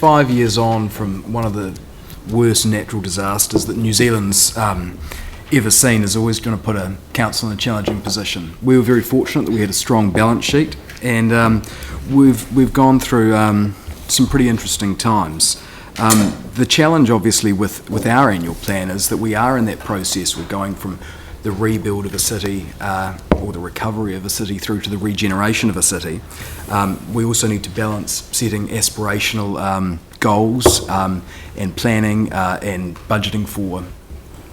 5 years on from one of the worst natural disasters that New Zealand's ever seen, is always going to put a council in a challenging position. We were very fortunate that we had a strong balance sheet, and we've gone through some pretty interesting times. The challenge, obviously, with our annual plan is that we are in that process. We're going from the rebuild of a city or the recovery of a city through to the regeneration of a city. We also need to balance setting aspirational goals and planning and budgeting for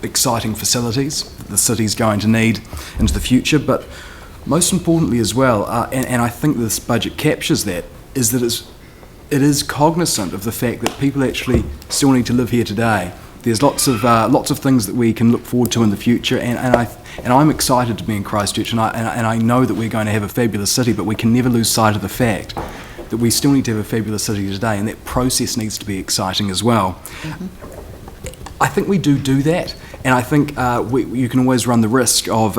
exciting facilities that the city's going to need into the future. But most importantly as well, and I think this budget captures that, is that it is cognizant of the fact that people actually still need to live here today. There's lots of things that we can look forward to in the future, and I'm excited to be in Christchurch, and I know that we're going to have a fabulous city, but we can never lose sight of the fact that we still need to have a fabulous city today, and that process needs to be exciting as well. Mm-hmm. I think we do that, and I think you can always run the risk of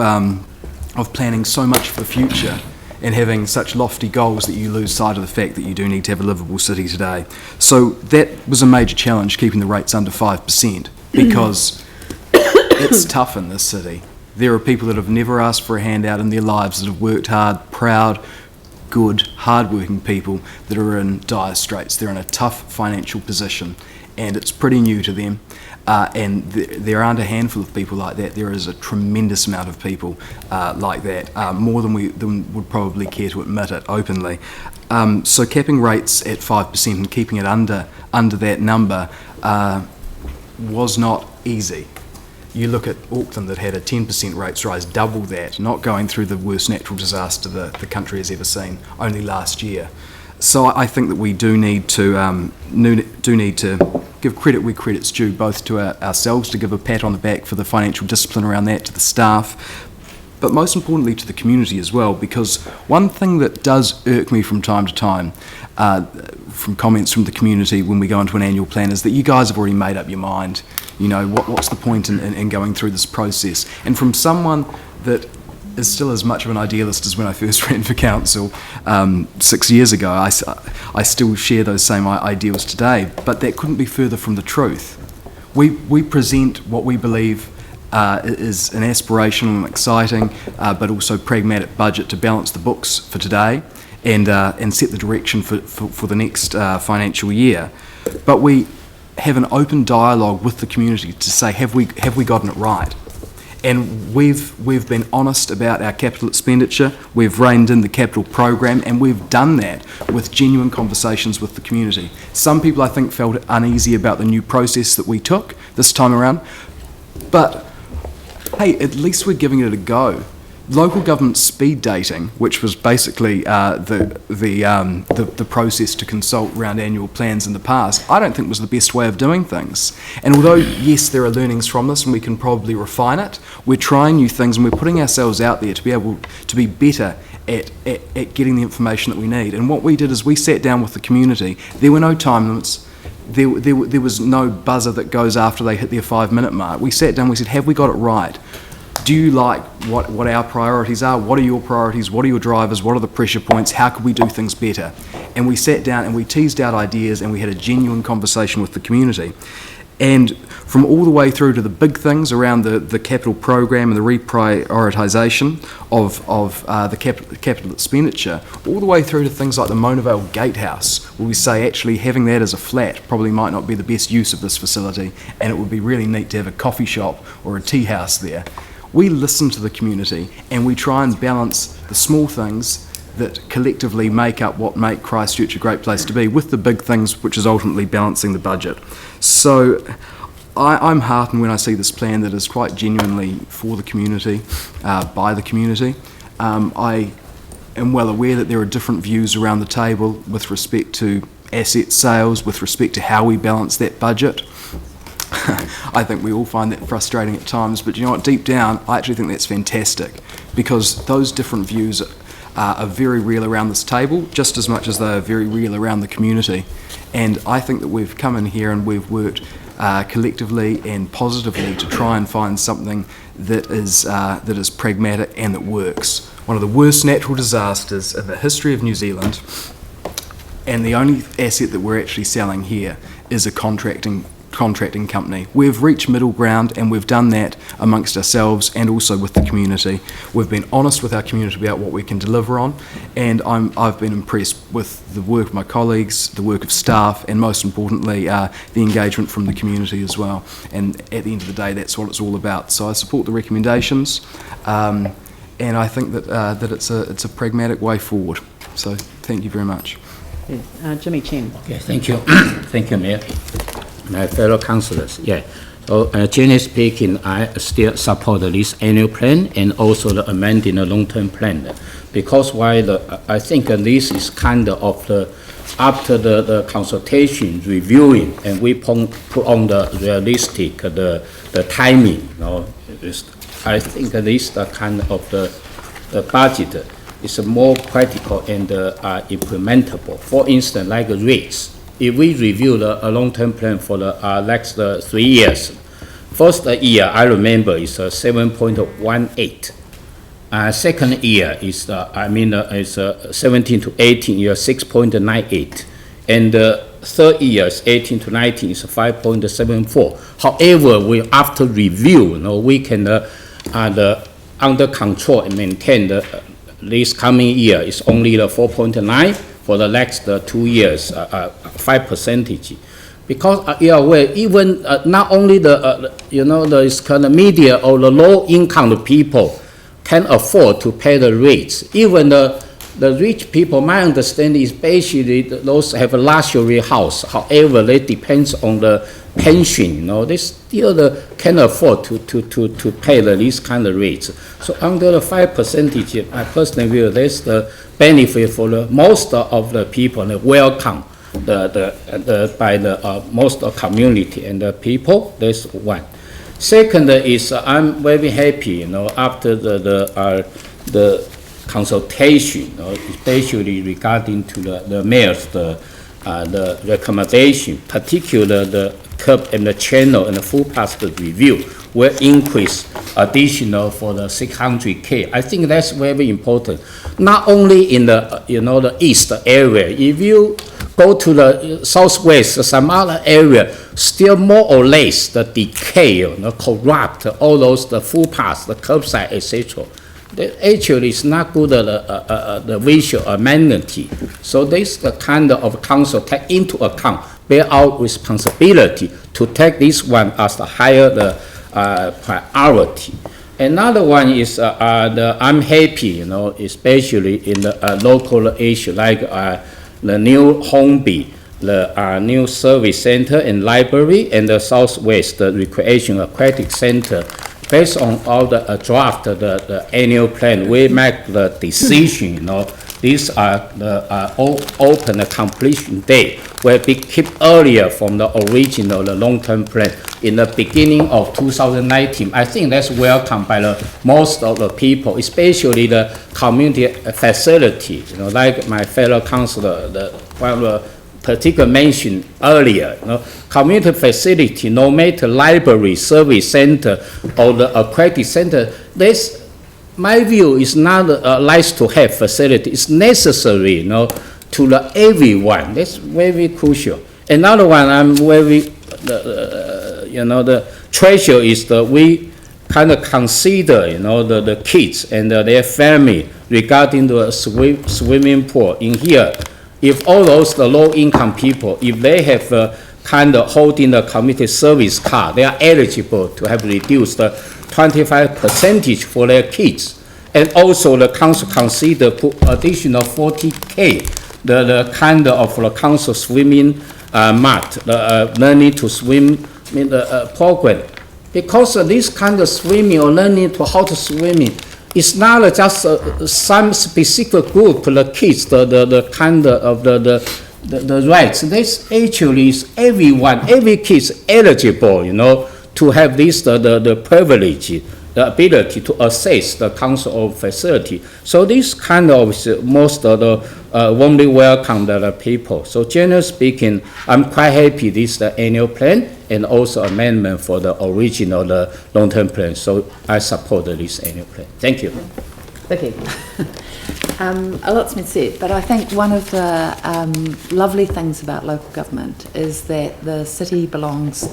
planning so much for the future and having such lofty goals that you lose sight of the fact that you do need to have a livable city today. So that was a major challenge, keeping the rates under 5%, because it's tough in this city. There are people that have never asked for a handout in their lives, that have worked hard, proud, good, hard-working people that are in dire straits. They're in a tough financial position, and it's pretty new to them. And there aren't a handful of people like that. There is a tremendous amount of people like that, more than we would probably care to admit it openly. So capping rates at 5% and keeping it under that number was not easy. You look at Auckland that had a 10% rates rise, double that, not going through the worst natural disaster the country has ever seen, only last year. So I think that we do need to give credit where credit's due, both to ourselves, to give a pat on the back for the financial discipline around that, to the staff, but most importantly to the community as well, because one thing that does irk me from time to time, from comments from the community when we go into an annual plan, is that you guys have already made up your mind. You know, what's the point in going through this process? And from someone that is still as much of an idealist as when I first ran for council 6 years ago, I still share those same ideals today, but that couldn't be further from the truth. We present what we believe is an aspirational and exciting but also pragmatic budget to balance the books for today and set the direction for the next financial year. But we have an open dialogue with the community to say, have we gotten it right? And we've been honest about our capital expenditure, we've reined in the capital program, and we've done that with genuine conversations with the community. Some people, I think, felt uneasy about the new process that we took this time around, but hey, at least we're giving it a go. Local government speed dating, which was basically the process to consult around annual plans in the past, I don't think was the best way of doing things. And although, yes, there are learnings from this and we can probably refine it, we're trying new things and we're putting ourselves out there to be able to be better at getting the information that we need. And what we did is we sat down with the community. There were no time limits. There was no buzzer that goes after they hit their 5-minute mark. We sat down, we said, have we got it right? Do you like what our priorities are? What are your priorities? What are your drivers? What are the pressure points? How could we do things better? And we sat down and we teased out ideas and we had a genuine conversation with the community. And from all the way through to the big things around the capital program and the reprioritisation of the capital expenditure, all the way through to things like the Monavale Gatehouse, where we say actually having that as a flat probably might not be the best use of this facility, and it would be really neat to have a coffee shop or a tea house there. We listen to the community and we try and balance the small things that collectively make up what make Christchurch a great place to be with the big things, which is ultimately balancing the budget. So I'm heartened when I see this plan that is quite genuinely for the community, by the community. I am well aware that there are different views around the table with respect to asset sales, with respect to how we balance that budget. I think we all find that frustrating at times, but you know what, deep down I actually think that's fantastic, because those different views are very real around this table just as much as they are very real around the community. And I think that we've come in here and we've worked collectively and positively to try and find something that is pragmatic and that works. One of the worst natural disasters in the history of New Zealand, and the only asset that we're actually selling here is a contracting company. We've reached middle ground, and we've done that amongst ourselves and also with the community. We've been honest with our community about what we can deliver on, and I've been impressed with the work of my colleagues, the work of staff, and most importantly, the engagement from the community as well. And at the end of the day, that's what it's all about. So I support the recommendations, and I think that it's a pragmatic way forward. So thank you very much. Jimmy Chen. Okay, thank you. Thank you, Mayor. My fellow councillors, yeah. So, generally speaking, I still support this annual plan and also the amending the long-term plan, because while I think this is kind of the after the consultation reviewing, and we put on the realistic the timing. I think this the kind of the budget is more practical and implementable. For instance, like rates. If we review the long-term plan for the next 3 years, first year I remember is 7.18. Second year is is 17 to 18 year 6.98, and third year is 18 to 19 is 5.74. However, we after review, we can under control and maintain this coming year is only the 4.9. For the next 2 years, 5%. Because you are aware, even not only the kind of media or the low income people can afford to pay the rates. Even the rich people, my understanding is basically those have a luxury house. However, they depends on the pension. They still can afford to pay this kind of rates. So under the 5%, I personally feel that's the benefit for the most of the people, and welcome by the most of community and the people. That's one. Second is I'm very happy, after the consultation, especially regarding to the mayor's the recommendation, particularly the curb and the channel and the footpath review will increase additional for the 600K. I think that's very important. Not only in the the east area. If you go to the southwest, some other area, still more or less the decay, corrupt, all those the footpaths, the curbside, etc. Actually, it's not good the visual amenity. So this the kind of council take into account, bear our responsibility to take this one as the higher priority. Another one is I'm happy, especially in the local issue like the new Homeby, the new service center and library, and the Southwest Recreation Aquatic Center. Based on all the draft, the annual plan, we make the decision. These are the open completion date will be kept earlier from the original the long-term plan in the beginning of 2019. I think that's welcomed by most of the people, especially the community facility. Like my fellow councillor, particular mentioned earlier, community facility, no matter library, service center, or the aquatic center, this, my view, is not nice to have facility. It's necessary, to everyone. That's very crucial. Another one I'm very, the treasure is we kind of consider, the kids and their family regarding the swimming pool in here. If all those the low-income people, if they have kind of holding the community service card, they are eligible to have reduced 25% for their kids. And also the council consider put additional 40K, the kind of the council swimming mat, the learning to swim program. Because this kind of swimming or learning to how to swimming, it's not just some specific group, the kids, the kind of the rights. This actually is everyone, every kid is eligible, to have this the privilege, the ability to access the council of facility. So this kind of most of the warmly welcome the people. So generally speaking, I'm quite happy this the annual plan and also amendment for the original long-term plan. So I support this annual plan. Thank you. Okay. A lot's been said, but I think one of the lovely things about local government is that the city belongs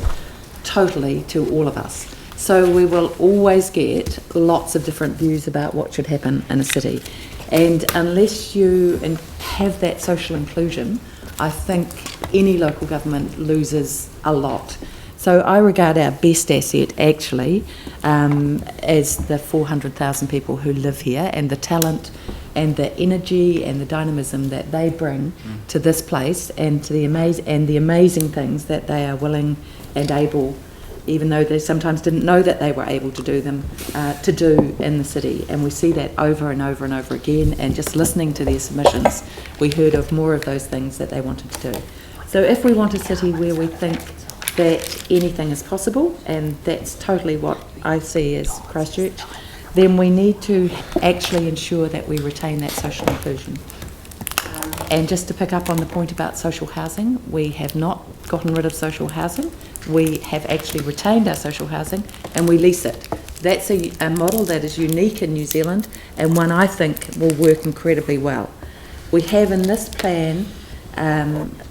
totally to all of us. So we will always get lots of different views about what should happen in a city. And unless you have that social inclusion, I think any local government loses a lot. So I regard our best asset actually as the 400,000 people who live here, and the talent and the energy and the dynamism that they bring to this place, and to the amazing things that they are willing and able, even though they sometimes didn't know that they were able to do them, to do in the city. And we see that over and over and over again, and just listening to their submissions, we heard of more of those things that they wanted to do. So if we want a city where we think that anything is possible, and that's totally what I see as Christchurch, then we need to actually ensure that we retain that social inclusion. And just to pick up on the point about social housing, we have not gotten rid of social housing. We have actually retained our social housing, and we lease it. That's a model that is unique in New Zealand, and one I think will work incredibly well. We have in this plan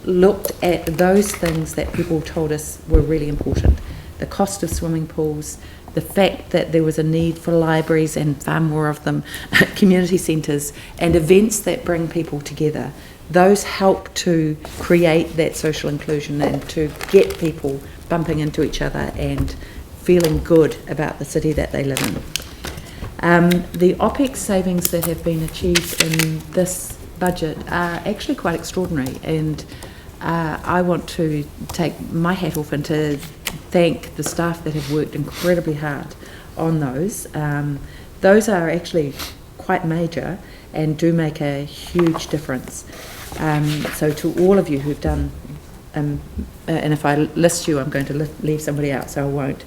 looked at those things that people told us were really important. The cost of swimming pools, the fact that there was a need for libraries and far more of them, community centres and events that bring people together. Those help to create that social inclusion and to get people bumping into each other and feeling good about the city that they live in. The OPEX savings that have been achieved in this budget are actually quite extraordinary, and I want to take my hat off and to thank the staff that have worked incredibly hard on those. Those are actually quite major and do make a huge difference. So to all of you who've done, and if I list you, I'm going to leave somebody out, so I won't.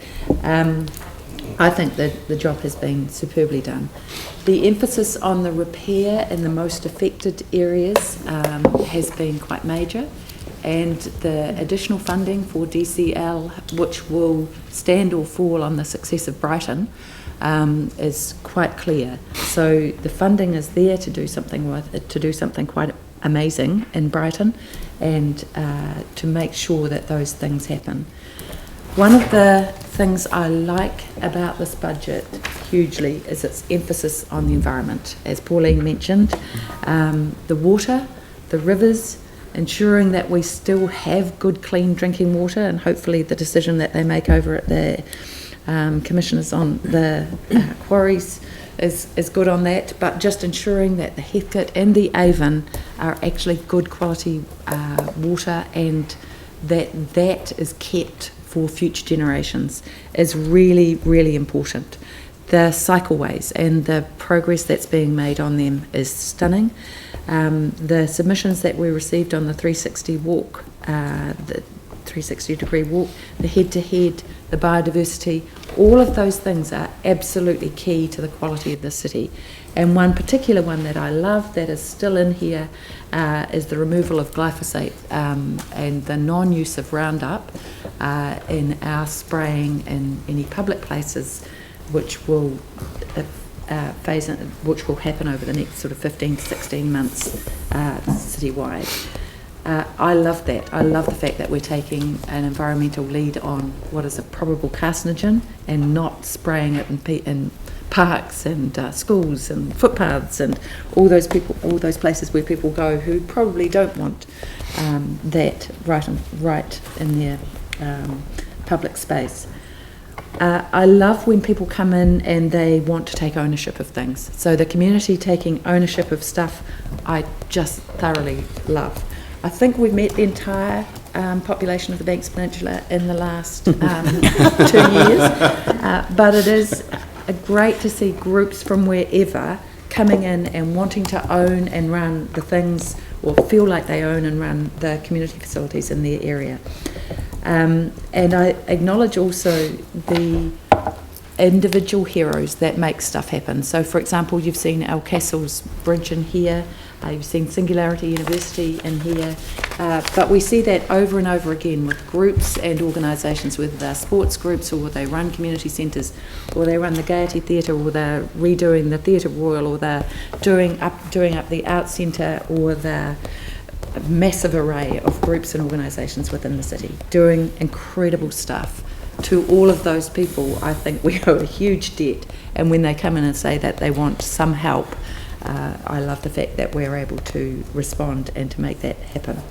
I think that the job has been superbly done. The emphasis on the repair in the most affected areas has been quite major, and the additional funding for DCL, which will stand or fall on the success of Brighton, is quite clear. So the funding is there to do something quite amazing in Brighton, and to make sure that those things happen. One of the things I like about this budget hugely is its emphasis on the environment. As Pauline mentioned, the water, the rivers, ensuring that we still have good, clean drinking water, and hopefully the decision that they make over at the commissioners on the quarries is good on that, but just ensuring that the Heathcote and the Avon are actually good quality water, and that is kept for future generations is really, really important. The cycleways and the progress that's being made on them is stunning. The submissions that we received on the 360 walk, the 360-degree walk, the head-to-head, the biodiversity, all of those things are absolutely key to the quality of the city. And one particular one that I love that is still in here is the removal of glyphosate and the non-use of Roundup in our spraying in any public places, which will which will happen over the next sort of 15 to 16 months citywide. I love that. I love the fact that we're taking an environmental lead on what is a probable carcinogen and not spraying it in parks and schools and footpaths and all those places where people go who probably don't want that right in their public space. I love when people come in and they want to take ownership of things. So the community taking ownership of stuff, I just thoroughly love. I think we've met the entire population of the Banks Peninsula in the last 2 years, but it is great to see groups from wherever coming in and wanting to own and run the things, or feel like they own and run the community facilities in their area. And I acknowledge also the individual heroes that make stuff happen. So, for example, you've seen El Castle's bridge in here, You've seen Singularity University in here, but we see that over and over again with groups and organisations, whether they're sports groups or they run community centres, or they run the Gaiety Theatre, or they're redoing the Theatre Royal, or they're doing up the Arts Centre, or the massive array of groups and organisations within the city, doing incredible stuff. To all of those people, I think we owe a huge debt, and when they come in and say that they want some help, I love the fact that we're able to respond and to make that happen.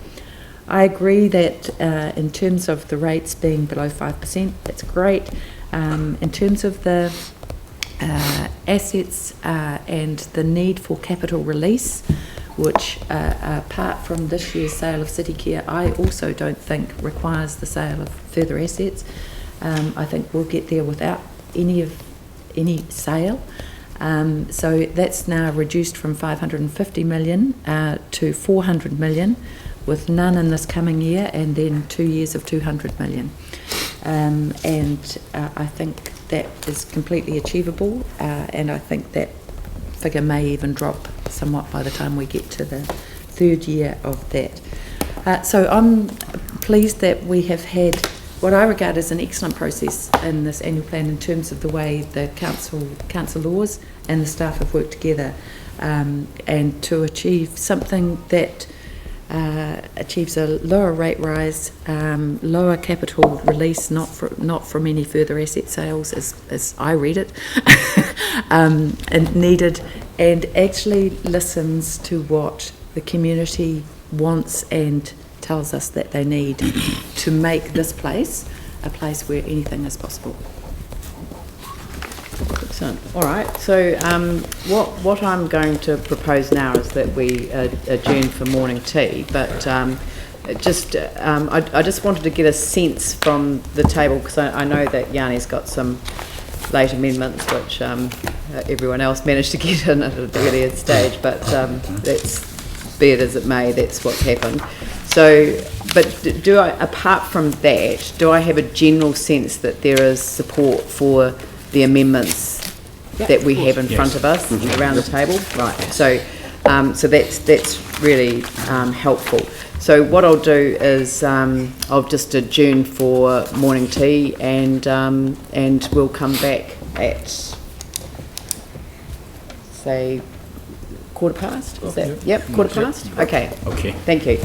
I agree that in terms of the rates being below 5%, that's great. In terms of the assets and the need for capital release, which apart from this year's sale of City Care, I also don't think requires the sale of further assets. I think we'll get there without any sale. So that's now reduced from 550 million to 400 million, with none in this coming year, and then 2 years of 200 million. I think that is completely achievable, and I think that figure may even drop somewhat by the time we get to the third year of that. So I'm pleased that we have had what I regard as an excellent process in this annual plan in terms of the way the council laws and the staff have worked together, and to achieve something that achieves a lower rate rise, lower capital release, not from any further asset sales, as I read it, and needed, and actually listens to what the community wants and tells us that they need to make this place a place where anything is possible. Excellent. All right. So what I'm going to propose now is that we adjourn for morning tea, but I just wanted to get a sense from the table, because I know that Yanni's got some late amendments which everyone else managed to get in at an earlier stage, but that's, be it as it may, that's what's happened. So, but do I, apart from that, do I have a general sense that there is support for the amendments that we have in front of us around the table? Right. So, so that's really helpful. So what I'll do is I'll just adjourn for morning tea, and we'll come back at, say, 1:15. Is that? Yep, 1:15. Okay. Okay. Thank you.